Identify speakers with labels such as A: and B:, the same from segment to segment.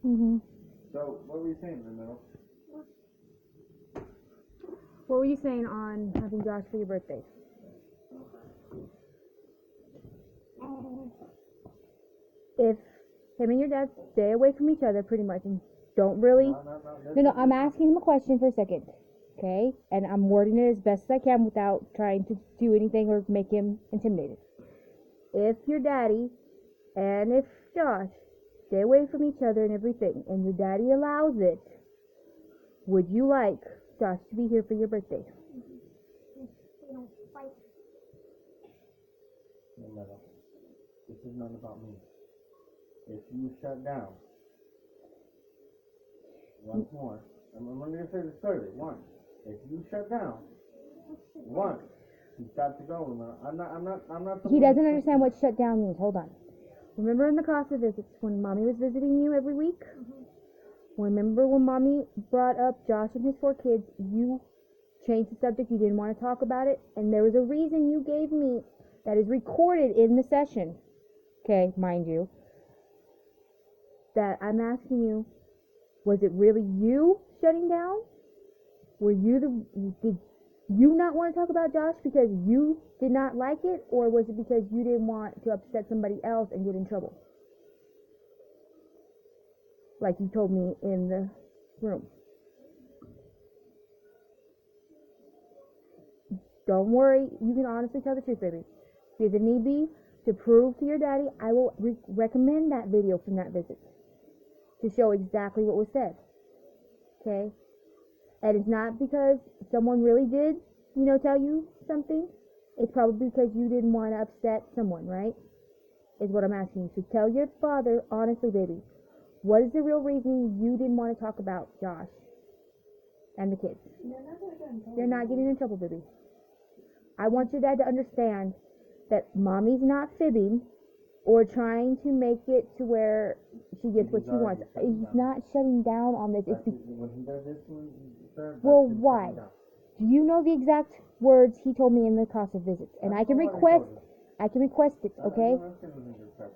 A: Mhm.
B: So, what were you saying in the middle?
A: What were you saying on having Josh for your birthday? If him and your dad stay away from each other pretty much and don't really... No, I'm asking him a question for a second. Okay? And I'm wording it as best as I can without trying to do anything or make him intimidated. If your daddy and if Josh stay away from each other and everything, and your daddy allows it, would you like Josh to be here for your birthday?
B: No matter. This is not about me. If you shut down, once more, I'm going to say this clearly. One, if you shut down, one, you start to go. I'm not.
A: He doesn't understand what shut down means. Hold on. Remember in the CASA visits when Mommy was visiting you every week? Remember when Mommy brought up Josh and his 4 kids, you changed the subject, you didn't want to talk about it, and there was a reason you gave me that is recorded in the session. Okay, mind you. That I'm asking you, was it really you shutting down? Did you not want to talk about Josh because you did not like it, or was it because you didn't want to upset somebody else and get in trouble? Like you told me in the room. Don't worry, you can honestly tell the truth, baby. If it need be, to prove to your daddy, I will recommend that video from that visit to show exactly what was said. Okay? And it's not because someone really did, tell you something. It's probably because you didn't want to upset someone, right? Is what I'm asking you. So tell your father, honestly, baby, what is the real reason you didn't want to talk about Josh and the kids? They're not getting in trouble, baby. I want your dad to understand that Mommy's not fibbing or trying to make it to where she gets what she wants. He's not shutting down on this.
B: When he does this,
A: well, why? Do you know the exact words he told me in the CASA visits? And I can request it, okay?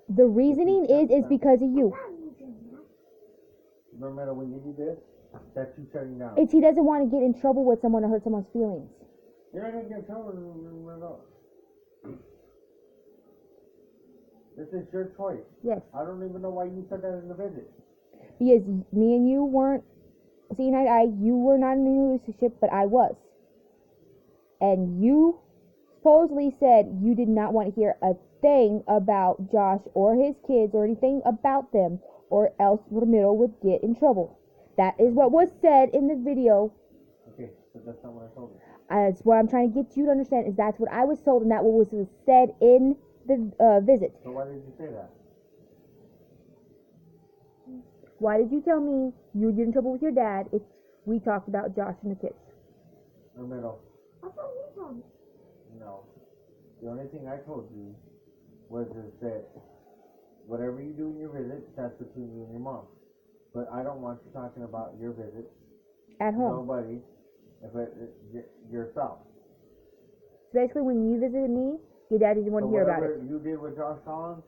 A: The reasoning is because of you.
B: No matter when you do this, that's you shutting down.
A: He doesn't want to get in trouble with someone or hurt someone's feelings.
B: You're not going to get in trouble. This is your choice.
A: Yes.
B: I don't even know why you said that in the visit.
A: Because me and you weren't seeing eye to eye. You were not in a relationship, but I was. And you supposedly said you did not want to hear a thing about Josh or his kids or anything about them, or else Ramiro would get in trouble. That is what was said in the video.
B: Okay, but that's not what I told you.
A: That's what I'm trying to get you to understand, is that's what I was told, and that was said in the visit.
B: So why did you say that?
A: Why did you tell me you would get in trouble with your dad if we talked about Josh and the kids?
B: Ramiro. No. The only thing I told you was that whatever you do in your visit, that's between you and your mom. But I don't want you talking about your visit.
A: At home.
B: Nobody. Yourself.
A: So basically, when you visited me, your dad didn't want to hear about it.
B: Whatever you did with Josh Collins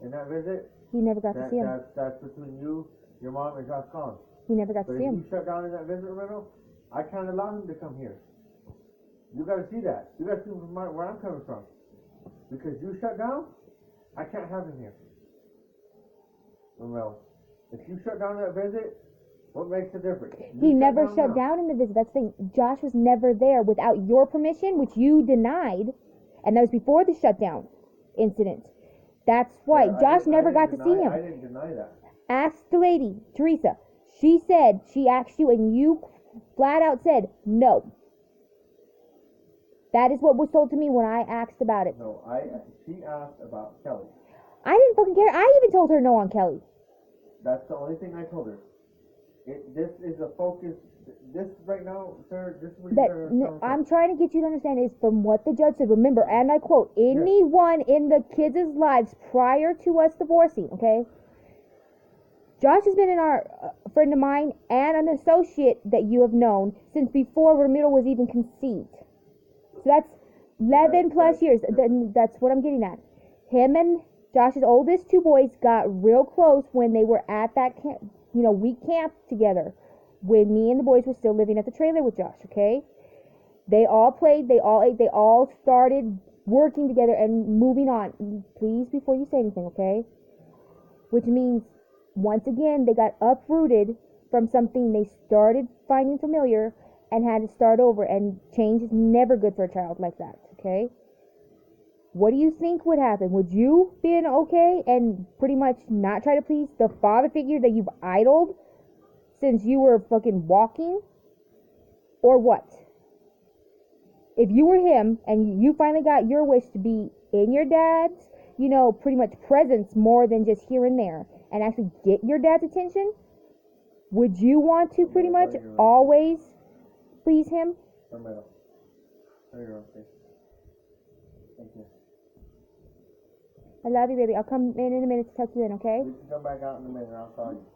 B: in that visit,
A: he never got to see him.
B: That's between you, your mom, and Josh Collins.
A: He never got to see him.
B: But if you shut down in that visit, Romero, I can't allow him to come here. You got to see that. You got to see where I'm coming from. Because you shut down, I can't have him here. Romero, if you shut down that visit, what makes the difference?
A: He never shut down in the visit. That's the thing. Josh was never there without your permission, which you denied, and that was before the shutdown incident. That's why Josh never got to see him.
B: I didn't deny that.
A: Ask the lady, Teresa. She said, she asked you, and you flat out said no. That is what was told to me when I asked about it.
B: No, she asked about Kelly.
A: I didn't fucking care. I even told her no on Kelly.
B: That's the only thing I told her. This is a focus. This right now, sir, this is what
A: I'm trying to get you to understand is from what the judge said. Remember, and I quote, anyone in the kids' lives prior to us divorcing, okay? Josh has been a friend of mine and an associate that you have known since before Ramiro was even conceived. So that's 11 plus years. That's what I'm getting at. Him and Josh's oldest 2 boys got real close when they were at that we camped together when me and the boys were still living at the trailer with Josh, okay? They all played, they all ate, they all started working together and moving on. Please, before you say anything, okay? Which means, once again, they got uprooted from something they started finding familiar and had to start over, and change is never good for a child like that, okay? What do you think would happen? Would you been okay and pretty much not try to please the father figure that you've idled since you were fucking walking? Or what? If you were him and you finally got your wish to be in your dad's, pretty much presence more than just here and there, and actually get your dad's attention, would you want to pretty much always please him?
B: Carmelo. There you go, please. Thank you.
A: I love you, baby. I'll come in a minute to tuck you in, okay?
B: You can come back out in a minute and I'll call you.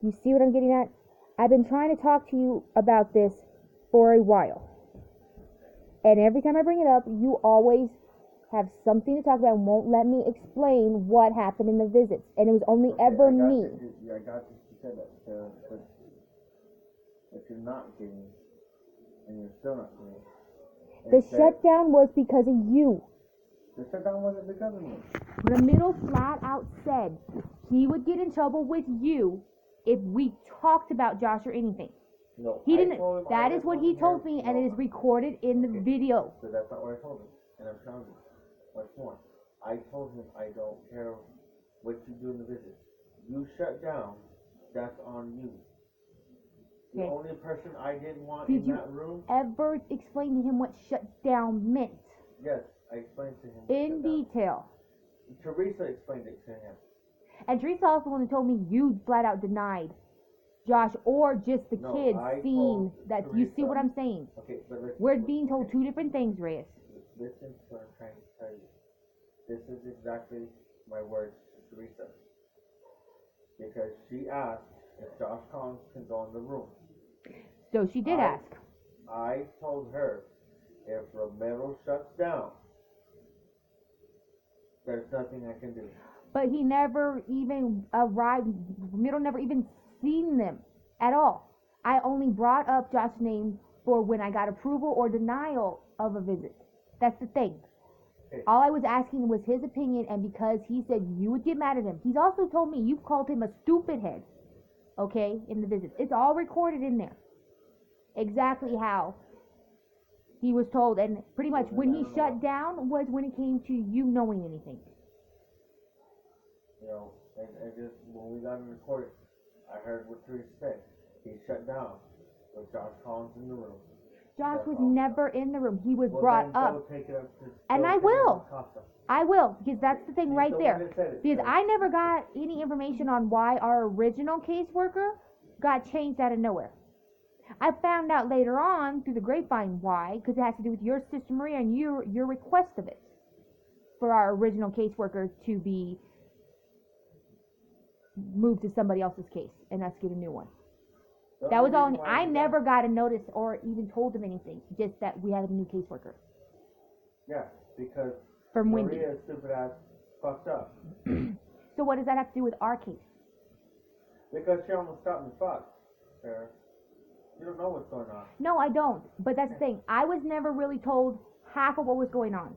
A: You see what I'm getting at? I've been trying to talk to you about this for a while. And every time I bring it up, you always have something to talk about and won't let me explain what happened in the visits. And it was only ever me.
B: I got you. You said that. But if you're not getting it, and you're still not getting it.
A: The shutdown was because of you.
B: The shutdown wasn't because of me.
A: The middle flat out said he would get in trouble with you if we talked about Josh or anything.
B: No,
A: he didn't. That is what he told me, and it is recorded in the video.
B: So that's not what I told him, and I'm telling you. What's more, I told him I don't care what you do in the visit. You shut down, that's on you. The only person I didn't want in that room.
A: Did you ever explain to him what shut down meant?
B: Yes, I explained to him.
A: In detail.
B: Teresa explained it to him.
A: And Teresa also the one who told me you flat out denied Josh or just the kids seeing that.
B: Teresa,
A: you see what I'm saying?
B: Okay, but listen.
A: We're being told two different things, Reyes.
B: Listen to what I'm trying to tell you. This is exactly my words to Teresa. Because she asked if Josh Collins can go in the room.
A: So she did ask.
B: I told her if Romero shuts down, there's nothing I can do.
A: But he never even arrived. Romero never even seen them at all. I only brought up Josh's name for when I got approval or denial of a visit. That's the thing. Okay. All I was asking was his opinion, and because he said you would get mad at him. He's also told me you've called him a stupid head, okay, in the visit. It's all recorded in there. Exactly how he was told, and pretty much when he shut down was when it came to you knowing anything.
B: And just when we got him recorded, I heard what Teresa said. He shut down with Josh Collins in the room.
A: Josh was never in the room. He was brought up.
B: Take it up
A: and I will. I will, because that's the thing right there. Because I never got any information on why our original caseworker got changed out of nowhere. I found out later on through the grapevine why, because it has to do with your sister Maria and your request of it for our original caseworker to be moved to somebody else's case and us get a new one. That was all. I never got a notice or even told them anything. Just that we have a new caseworker.
B: Yeah, because
A: from
B: Maria's stupid ass fucked up.
A: So what does that have to do with our case?
B: Because she almost got me fucked, Sarah. You don't know what's going on.
A: No, I don't. But that's the thing. I was never really told half of what was going on.